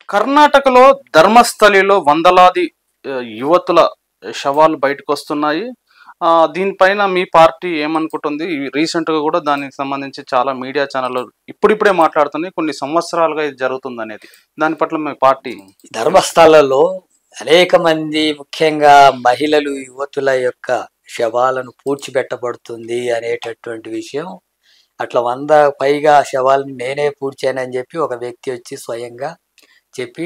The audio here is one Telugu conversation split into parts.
కర్ణాటకలో ధర్మస్థలిలో వందలాది యువతుల శవాలు బయటకొస్తున్నాయి. దీనిపైన మీ పార్టీ ఏమనుకుంటుంది? రీసెంట్‌గా గూడా దానికి సంబంధించి చాలా మీడియా ఛానెల్‌లు ఇప్పుడిప్పుడే మాట్లాడుతున్నాయి. కొన్ని సంవత్సరాలుగా ఇది జరుగుతుందనేది. దాని పట్ల మీ పార్టీ ధర్మస్థలాల్లో అనేక మంది ముఖ్యంగా మహిళలు, యువతుల యొక్క శవాలను పూడ్చిపెట్టబడుతుంది అనేటటువంటి విషయం. అట్లా 100 పైగా శవాలను నేనే పూడ్చానని చెప్పి ఒక వ్యక్తి వచ్చి స్వయంగా చెప్పి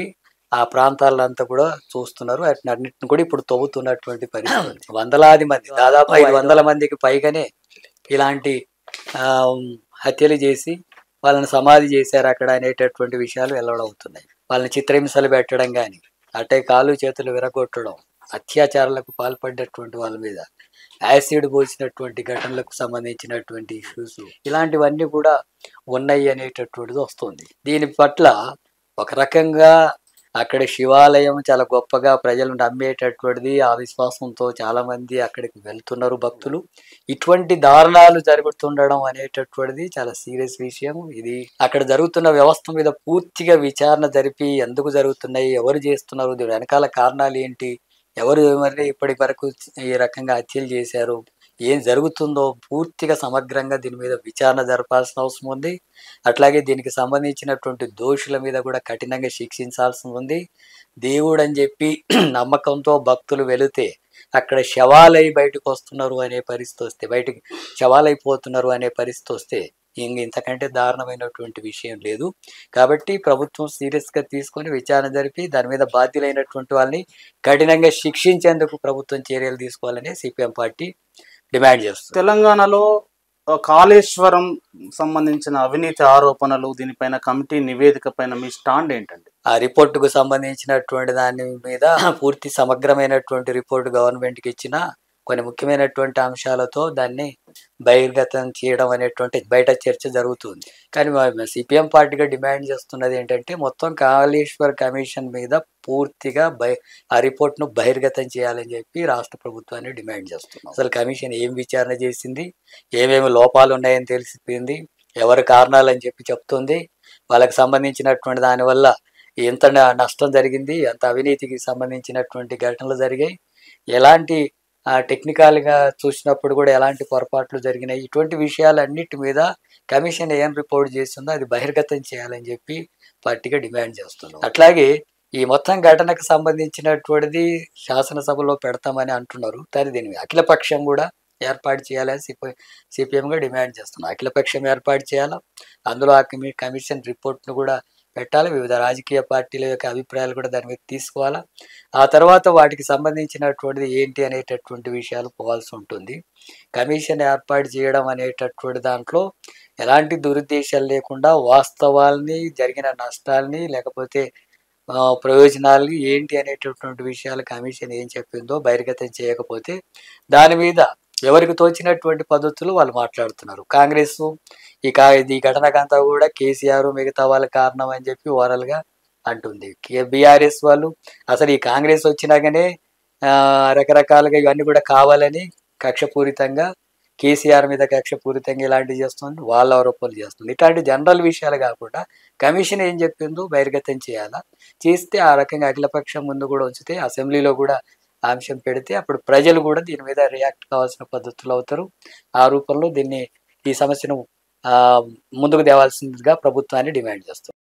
ఆ ప్రాంతాలంతా కూడా చూస్తున్నారు. అన్నిటిని కూడా ఇప్పుడు తవ్వుతున్నటువంటి పరిస్థితి. వందలాది మంది, దాదాపు 500 మందికి పైగానే ఇలాంటి హత్యలు చేసి వాళ్ళని సమాధి చేశారు అక్కడ అనేటటువంటి విషయాలు వెల్లడవుతున్నాయి. వాళ్ళని చిత్రహింసలు పెట్టడం కానీ, అటే కాళ్ళు చేతులు విరగొట్టడం, అత్యాచారాలకు పాల్పడ్డటువంటి వాళ్ళ మీద యాసిడ్ పోసినటువంటి ఘటనలకు సంబంధించినటువంటి ఇష్యూస్, ఇలాంటివన్నీ కూడా ఉన్నాయి అనేటటువంటిది వస్తుంది. దీని పట్ల ఒక రకంగా అక్కడ శివాలయం చాలా గొప్పగా ప్రజలు నమ్మేటటువంటిది. ఆ విశ్వాసంతో చాలా మంది అక్కడికి వెళ్తున్నారు భక్తులు. ఇటువంటి దారుణాలు జరుగుతుండడం అనేటటువంటిది చాలా సీరియస్ విషయం. ఇది అక్కడ జరుగుతున్న వ్యవస్థ మీద పూర్తిగా విచారణ జరిపి ఎందుకు జరుగుతున్నాయి, ఎవరు చేస్తున్నారు, దీని వెనకాల కారణాలు ఏంటి, ఎవరు మరి ఇప్పటి వరకు ఈ రకంగా హత్యలు చేశారు, ఏం జరుగుతుందో పూర్తిగా సమగ్రంగా దీని మీద విచారణ జరపాల్సిన అవసరం ఉంది. అట్లాగే దీనికి సంబంధించినటువంటి దోషుల మీద కూడా కఠినంగా శిక్షించాల్సి ఉంది. దేవుడు అని చెప్పి నమ్మకంతో భక్తులు వెళితే అక్కడ శవాలై బయటకు వస్తున్నారు అనే పరిస్థితి వస్తే, బయటకు శవాలైపోతున్నారు అనే పరిస్థితి వస్తే ఇంతకంటే దారుణమైనటువంటి విషయం లేదు. కాబట్టి ప్రభుత్వం సీరియస్గా తీసుకొని విచారణ జరిపి దాని మీద బాధ్యులైనటువంటి వాళ్ళని కఠినంగా శిక్షించేందుకు ప్రభుత్వం చర్యలు తీసుకోవాలని సిపిఎం పార్టీ డిమాండ్ చేస్తుంది. తెలంగాణలో కాళేశ్వరం సంబంధించిన అవినీతి ఆరోపణలు, దీనిపైన కమిటీ నివేదిక పైన మీ స్టాండ్ ఏంటండి? ఆ రిపోర్టుకు సంబంధించినటువంటి దాని మీద పూర్తి సమగ్రమైనటువంటి రిపోర్టు గవర్నమెంట్కి ఇచ్చిన కొన్ని ముఖ్యమైనటువంటి అంశాలతో దాన్ని బహిర్గతం చేయడం అనేటువంటి బయట చర్చ జరుగుతుంది. కానీ సిపిఎం పార్టీగా డిమాండ్ చేస్తున్నది ఏంటంటే మొత్తం కాళేశ్వర్ కమిషన్ మీద పూర్తిగా ఆ రిపోర్ట్ను బహిర్గతం చేయాలని చెప్పి రాష్ట్ర ప్రభుత్వాన్ని డిమాండ్ చేస్తున్నాం. అసలు కమిషన్ ఏం విచారణ చేసింది, ఏమేమి లోపాలు ఉన్నాయని తెలిసిపోయింది, ఎవరి కారణాలని చెప్పి చెప్తుంది, వాళ్ళకి సంబంధించినటువంటి దానివల్ల ఎంత నష్టం జరిగింది, ఎంత అవినీతికి సంబంధించినటువంటి ఘటనలు జరిగాయి, ఎలాంటి టెక్నికల్గా చూసినప్పుడు కూడా ఎలాంటి పొరపాట్లు జరిగినాయి, ఇటువంటి విషయాలన్నిటి మీద కమిషన్ ఏం రిపోర్ట్ చేస్తుందో అది బహిర్గతం చేయాలని చెప్పి పార్టీగా డిమాండ్ చేస్తున్నాం. అట్లాగే ఈ మొత్తం ఘటనకు సంబంధించినటువంటిది శాసనసభలో పెడతామని అంటున్నారు. కానీ దీన్ని అఖిలపక్షం కూడా ఏర్పాటు చేయాలని సిపిఎంగా డిమాండ్ చేస్తున్నాం. అఖిలపక్షం ఏర్పాటు చేయాలా, అందులో ఆ కమిషన్ రిపోర్ట్ను కూడా పెట్టాలి, వివిధ రాజకీయ పార్టీల యొక్క అభిప్రాయాలు కూడా దాని మీద తీసుకోవాలా, ఆ తర్వాత వాటికి సంబంధించినటువంటిది ఏంటి అనేటటువంటి విషయాలు పోవాల్సి ఉంటుంది. కమిషన్ ఏర్పాటు చేయడం అనేటటువంటి దాంట్లో ఎలాంటి దురుద్దేశాలు లేకుండా వాస్తవాల్ని, జరిగిన నష్టాలని, లేకపోతే ప్రయోజనాల్ని ఏంటి అనేటటువంటి విషయాలు కమిషన్ ఏం చెప్పిందో బహిర్గతం చేయకపోతే దాని మీద ఎవరికి తోచినటువంటి పద్ధతులు వాళ్ళు మాట్లాడుతున్నారు. కాంగ్రెస్ ఈ ఘటనకంతా కూడా కేసీఆర్ మిగతా వాళ్ళ కారణం అని చెప్పి ఓవరాల్గా అంటుంది. బీఆర్ఎస్ వాళ్ళు అసలు ఈ కాంగ్రెస్ వచ్చినాకనే రకరకాలుగా ఇవన్నీ కూడా కావాలని కక్షపూరితంగా కేసీఆర్ మీద కక్షపూరితంగా ఇలాంటివి చేస్తుంది, వాళ్ళ ఆరోపణలు చేస్తుంది. ఇట్లాంటి జనరల్ విషయాలు కాకుండా కమిషన్ ఏం చెప్పిందో బహిర్గతం చేయాలా, చేస్తే ఆ రకంగా అఖిలపక్షం ముందు కూడా ఉంచితే అసెంబ్లీలో కూడా అంశం పెడితే అప్పుడు ప్రజలు కూడా దీని మీద రియాక్ట్ కావాల్సిన పద్ధతులు అవుతారు. ఆ రూపంలో ఈ సమస్యను ముందుకు తేవాల్సిందిగా ప్రభుత్వాన్ని డిమాండ్ చేస్తారు.